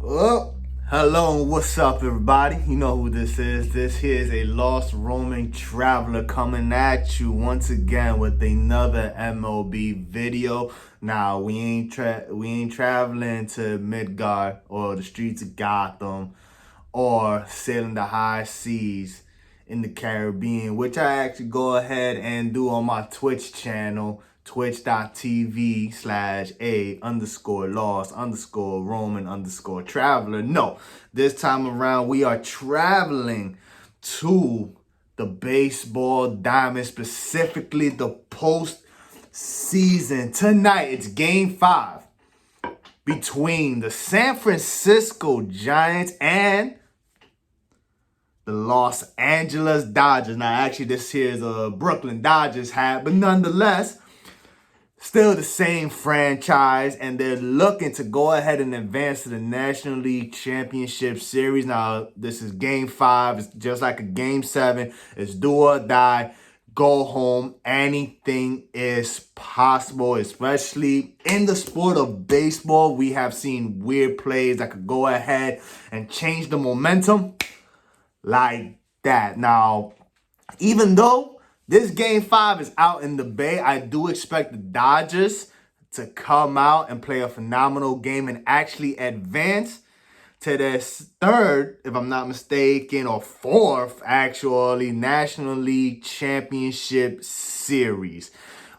Oh, hello and what's up, everybody? You know who this is. This here is a lost Roman traveler coming at you once again with another MLB video. Now we ain't traveling to Midgard or the streets of Gotham or sailing the high seas in the Caribbean, which I actually go ahead and do on my Twitch channel, twitch.tv/A_lost_Roman_traveler. No, this time around we are traveling to the baseball diamond, specifically the postseason. Tonight, it's game 5 between the San Francisco Giants and the Los Angeles Dodgers. Now, actually, this here is a Brooklyn Dodgers hat, but nonetheless, still the same franchise, and they're looking to go ahead and advance to the National League Championship Series. Now, this is Game 5. It's just like a Game 7. It's do or die. Go home. Anything is possible, especially in the sport of baseball. We have seen weird plays that could go ahead and change the momentum like that. Now, even though this game 5 is out in the Bay, I do expect the Dodgers to come out and play a phenomenal game and actually advance to their third, if I'm not mistaken, or fourth, actually, National League Championship Series.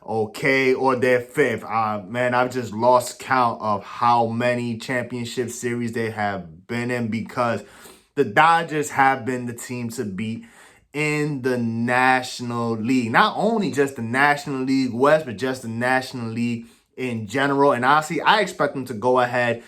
Okay, or their fifth. Man, I've just lost count of how many championship series they have been in, because the Dodgers have been the team to beat in the National League. Not only just the National League West, but just the National League in general. And honestly, I expect them to go ahead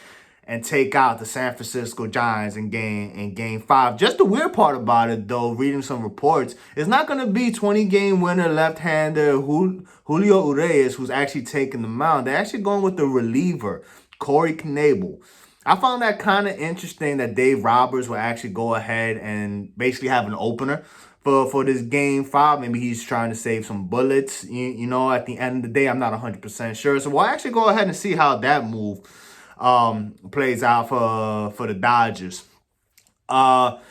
and take out the San Francisco Giants in game 5. Just the weird part about it, though, reading some reports, it's not going to be 20-game winner left-hander Julio Urias who's actually taking the mound. They're actually going with the reliever, Corey Knebel. I found that kind of interesting that Dave Roberts will actually go ahead and basically have an opener for this game 5. Maybe he's trying to save some bullets. You know, at the end of the day, I'm not 100% sure. So we'll actually go ahead and see how that move plays out for the Dodgers. Now,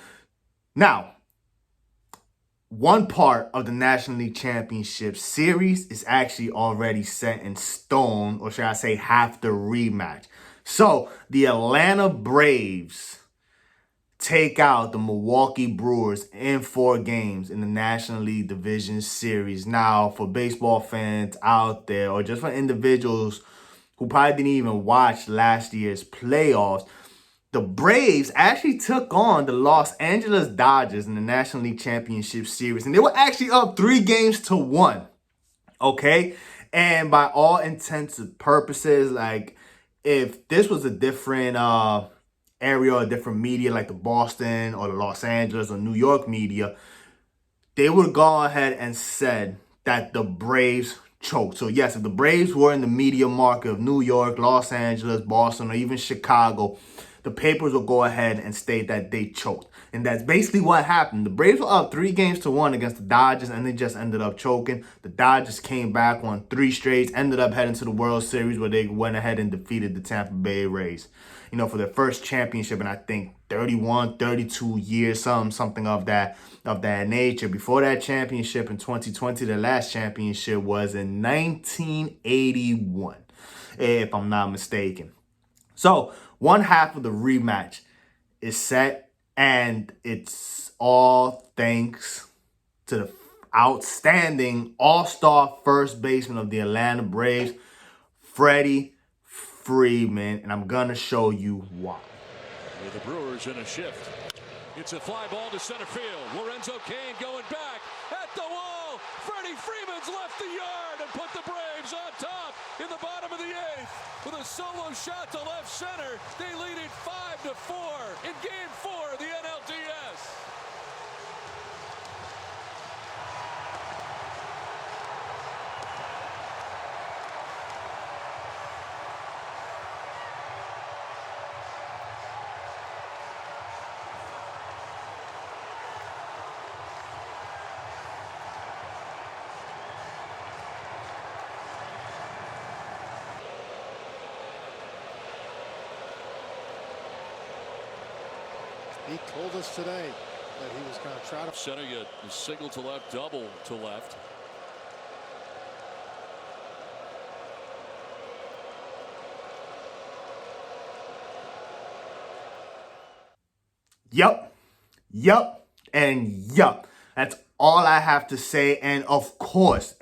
one part of the National League Championship Series is actually already set in stone, or should I say half the rematch. So, the Atlanta Braves take out the Milwaukee Brewers in 4 games in the National League Division Series. Now, for baseball fans out there, or just for individuals who probably didn't even watch last year's playoffs, the Braves actually took on the Los Angeles Dodgers in the National League Championship Series, and they were actually up 3-1. Okay? And by all intents and purposes, like, if this was a different area or different media, like the Boston or the Los Angeles or New York media, they would go ahead and said that the Braves choked. So yes, if the Braves were in the media market of New York, Los Angeles, Boston, or even Chicago, the papers will go ahead and state that they choked. And that's basically what happened. The Braves were up 3-1 against the Dodgers, and they just ended up choking. The Dodgers came back, won 3 straight, ended up heading to the World Series, where they went ahead and defeated the Tampa Bay Rays, you know, for their first championship in, I think, 31, 32 years, something of that nature. Before that championship in 2020, the last championship was in 1981, if I'm not mistaken. So, one half of the rematch is set, and it's all thanks to the outstanding all-star first baseman of the Atlanta Braves, Freddie Freeman, and I'm going to show you why. With the Brewers in a shift. It's a fly ball to center field. Lorenzo Cain going back at the wall. Freddie Freeman's left the yard and put the Braves on top in the bottom of the 8th. With a solo shot to left center, they lead it 5-4 in Game 4 of the NLDS. He told us today that he was going to try to center. You single to left, double to left. Yup, and yup. That's all I have to say. And of course,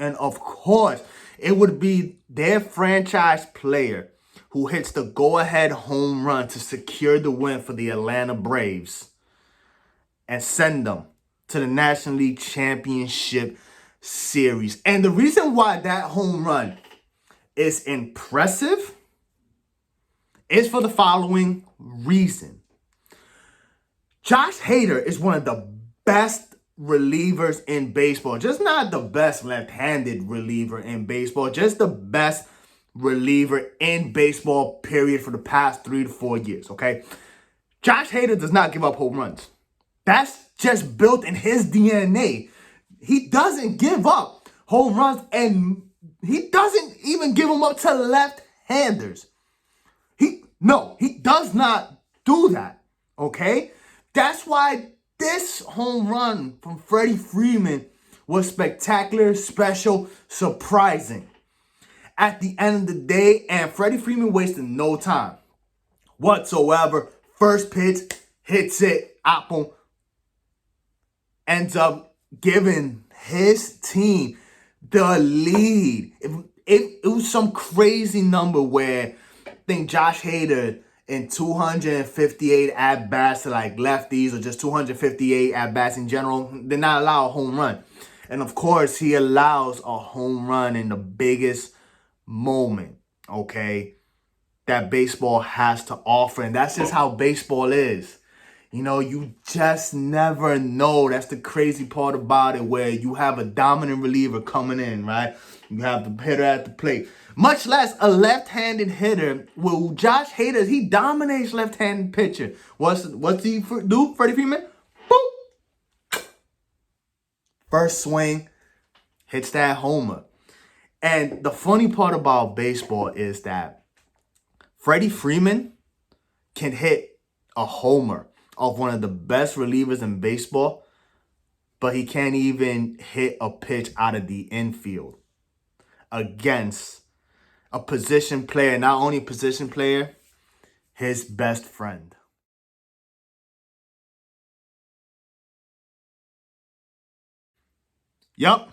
it would be their franchise player who hits the go-ahead home run to secure the win for the Atlanta Braves and send them to the National League Championship Series. And the reason why that home run is impressive is for the following reason. Josh Hader is one of the best relievers in baseball. Just not the best left-handed reliever in baseball. Just the best reliever in baseball, period, for the past 3 to 4 years, okay? Josh Hader does not give up home runs. That's just built in his DNA. He doesn't give up home runs, and he doesn't even give them up to left-handers. He does not do that, okay? That's why this home run from Freddie Freeman was spectacular, special, surprising. At the end of the day, and Freddie Freeman wasted no time whatsoever. First pitch, hits it, Apple ends up giving his team the lead. It was some crazy number where I think Josh Hader in 258 at-bats to like lefties, or just 258 at-bats in general, did not allow a home run. And of course, he allows a home run in the biggest moment, okay, that baseball has to offer. And that's just how baseball is. You know, you just never know. That's the crazy part about it, where you have a dominant reliever coming in, right? You have the hitter at the plate. Much less a left-handed hitter. Well, Josh Hader, he dominates left-handed pitcher. What's he do, Freddie Freeman? Boop! First swing, hits that homer. And the funny part about baseball is that Freddie Freeman can hit a homer of one of the best relievers in baseball, but he can't even hit a pitch out of the infield against a position player, not only a position player, his best friend. Yup,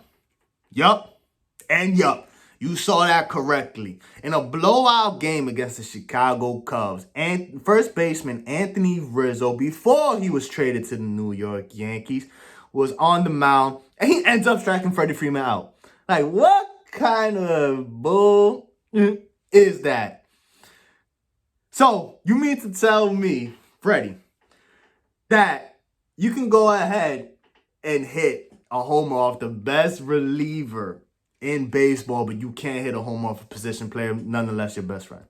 and yup. You saw that correctly. In a blowout game against the Chicago Cubs, and first baseman Anthony Rizzo, before he was traded to the New York Yankees, was on the mound, and he ends up striking Freddie Freeman out. Like, what kind of bull is that? So, you mean to tell me, Freddie, that you can go ahead and hit a homer off the best reliever in baseball, but you can't hit a home run for a position player, nonetheless your best friend?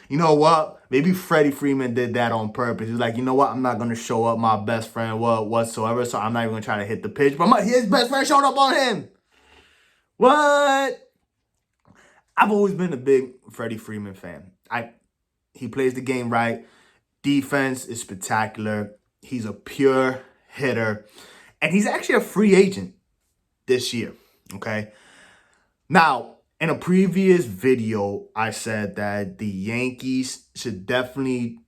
You know what? Maybe Freddie Freeman did that on purpose. He was like, you know what? I'm not going to show up my best friend whatsoever, so I'm not even going to try to hit the pitch. But his best friend showed up on him. What? I've always been a big Freddie Freeman fan. He plays the game right. Defense is spectacular. He's a pure hitter. And he's actually a free agent this year, okay? Now, in a previous video, I said that the Yankees should definitely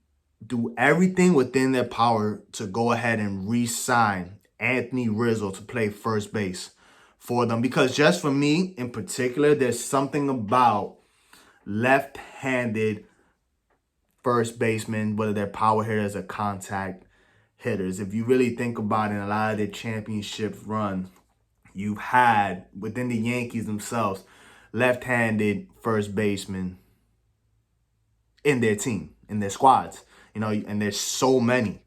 do everything within their power to go ahead and re-sign Anthony Rizzo to play first base for them. Because just for me, in particular, there's something about left-handed first basemen, whether they're power hitters or contact hitters. If you really think about it, in a lot of their championship runs, you've had, within the Yankees themselves, left-handed first basemen in their team, in their squads. You know, and there's so many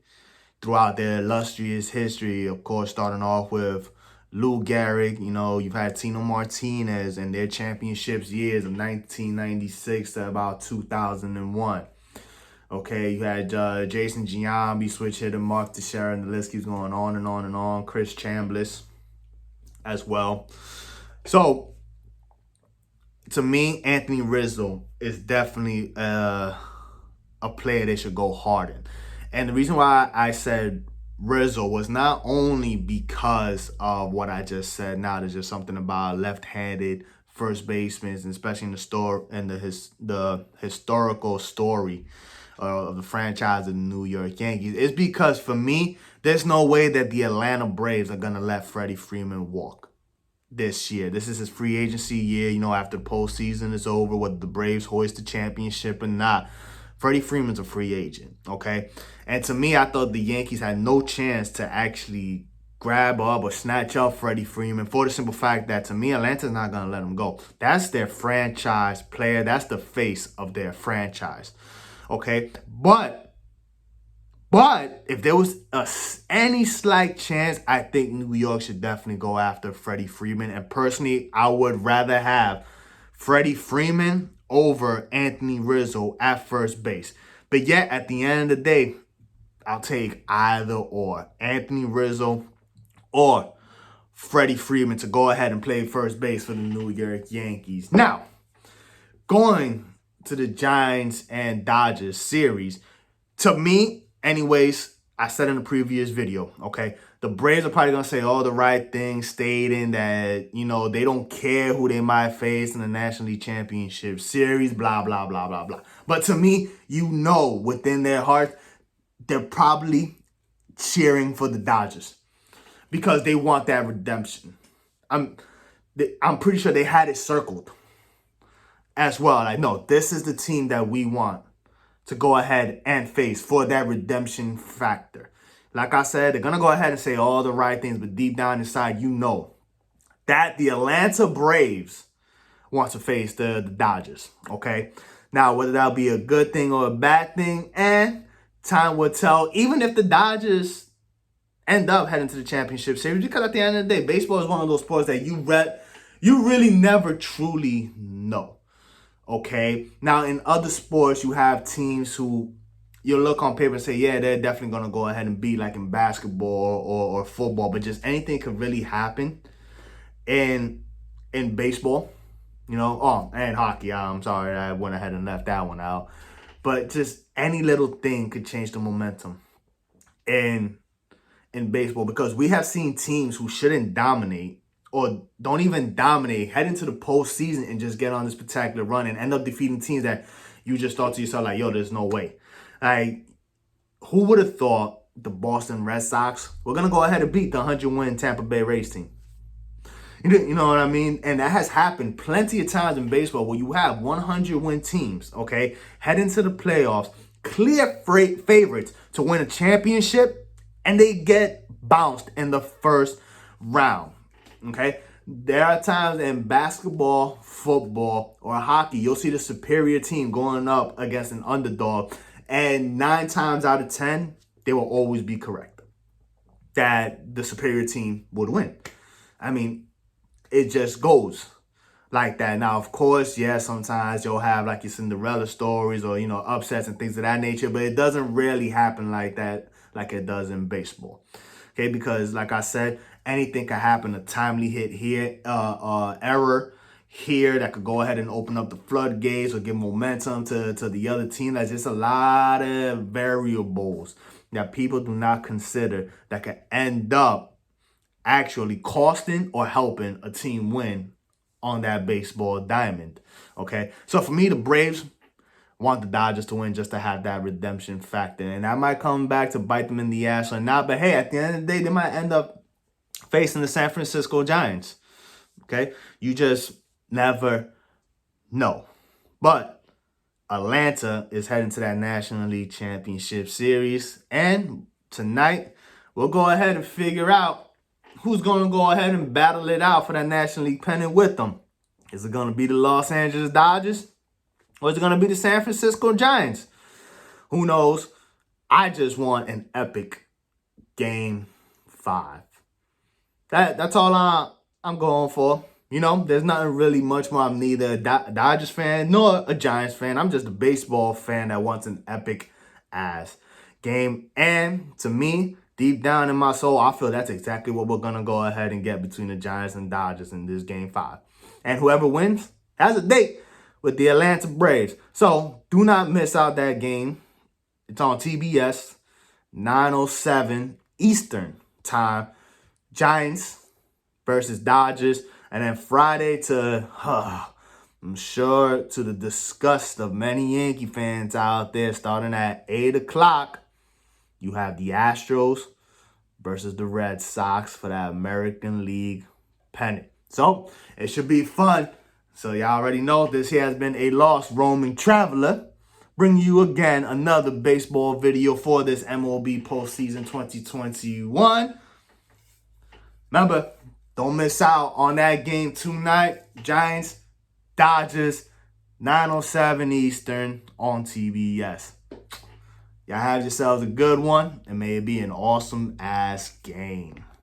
throughout their illustrious history. Of course, starting off with Lou Gehrig. You know, you've had Tino Martinez in their championships years of 1996 to about 2001. Okay, you had Jason Giambi, switch hitter, Mark Teixeira, and the list keeps going on and on and on. Chris Chambliss as well. So, to me, Anthony Rizzo is definitely a player they should go hard in. And the reason why I said Rizzo was not only because of what I just said. Now there's just something about left-handed first basemen, and especially in the historical story of the franchise of the New York Yankees. It's because for me, there's no way that the Atlanta Braves are gonna let Freddie Freeman walk this year. This is his free agency year. After the postseason is over, whether the Braves hoist the championship or not, Freddie Freeman's a free agent, okay? And to me, I thought the Yankees had no chance to actually grab up or snatch up Freddie Freeman for the simple fact that, to me, Atlanta's not going to let him go. That's their franchise player. That's the face of their franchise, okay? But if there was any slight chance, I think New York should definitely go after Freddie Freeman. And personally, I would rather have Freddie Freeman over Anthony Rizzo at first base. But yet, at the end of the day, I'll take either or. Anthony Rizzo or Freddie Freeman to go ahead and play first base for the New York Yankees. Now, going to the Giants and Dodgers series, to me, anyways, I said in the previous video, okay, the Braves are probably going to say all the right things, stating that, they don't care who they might face in the National League Championship Series, blah, blah, blah, blah, blah. But to me, within their heart, they're probably cheering for the Dodgers because they want that redemption. I'm pretty sure they had it circled as well. Like, no, this is the team that we want to go ahead and face for that redemption factor. Like I said, they're going to go ahead and say all the right things, but deep down inside, that the Atlanta Braves want to face the Dodgers, okay? Now, whether that'll be a good thing or a bad thing, time will tell. Even if the Dodgers end up heading to the championship series, because at the end of the day, baseball is one of those sports that you really never truly know. Okay. Now, in other sports, you have teams who you look on paper and say, yeah, they're definitely going to go ahead and beat, like in basketball or football, but just anything could really happen in baseball, and hockey. I'm sorry, I went ahead and left that one out. But just any little thing could change the momentum in baseball, because we have seen teams who shouldn't dominate or don't even dominate head into the postseason and just get on this spectacular run and end up defeating teams that you just thought to yourself, like, yo, there's no way. Like, who would have thought the Boston Red Sox were going to go ahead and beat the 100-win Tampa Bay Rays team? You know what I mean? And that has happened plenty of times in baseball where you have 100-win teams, okay, head into the playoffs, clear favorites to win a championship, and they get bounced in the first round, okay? There are times in basketball, football, or hockey, you'll see the superior team going up against an underdog, and 9 times out of 10, they will always be correct that the superior team would win. I mean, it just goes like that. Now, of course, sometimes you'll have like your Cinderella stories or, upsets and things of that nature, but it doesn't really happen like that, like it does in baseball. Okay, because like I said, anything can happen. A timely hit here, error here that could go ahead and open up the floodgates or give momentum to the other team. That's just a lot of variables that people do not consider that could end up actually costing or helping a team win on that baseball diamond. Okay, so for me, the Braves want the Dodgers to win just to have that redemption factor, and that might come back to bite them in the ass or not. But hey, at the end of the day, they might end up facing the San Francisco Giants. Okay, you just never know. But Atlanta is heading to that National League Championship Series, and tonight we'll go ahead and figure out who's going to go ahead and battle it out for that National League pennant with them. Is it going to be the Los Angeles Dodgers? Or is it going to be the San Francisco Giants? Who knows? I just want an epic Game 5. That's all I'm going for. There's nothing really much more. I'm neither a Dodgers fan nor a Giants fan. I'm just a baseball fan that wants an epic-ass game. And to me, deep down in my soul, I feel that's exactly what we're going to go ahead and get between the Giants and Dodgers in this Game 5. And whoever wins has a date with the Atlanta Braves. So do not miss out that game. It's on TBS. 9:07 Eastern time. Giants versus Dodgers. And then Friday I'm sure to the disgust of many Yankee fans out there, starting at 8 o'clock, you have the Astros versus the Red Sox for that American League pennant. So it should be fun. So y'all already know this here has been a Lost Roaming Traveler. Bring you again another baseball video for this MLB postseason 2021. Remember, don't miss out on that game tonight. Giants, Dodgers, 9:07 Eastern on TBS. Y'all have yourselves a good one, and may it be an awesome ass game.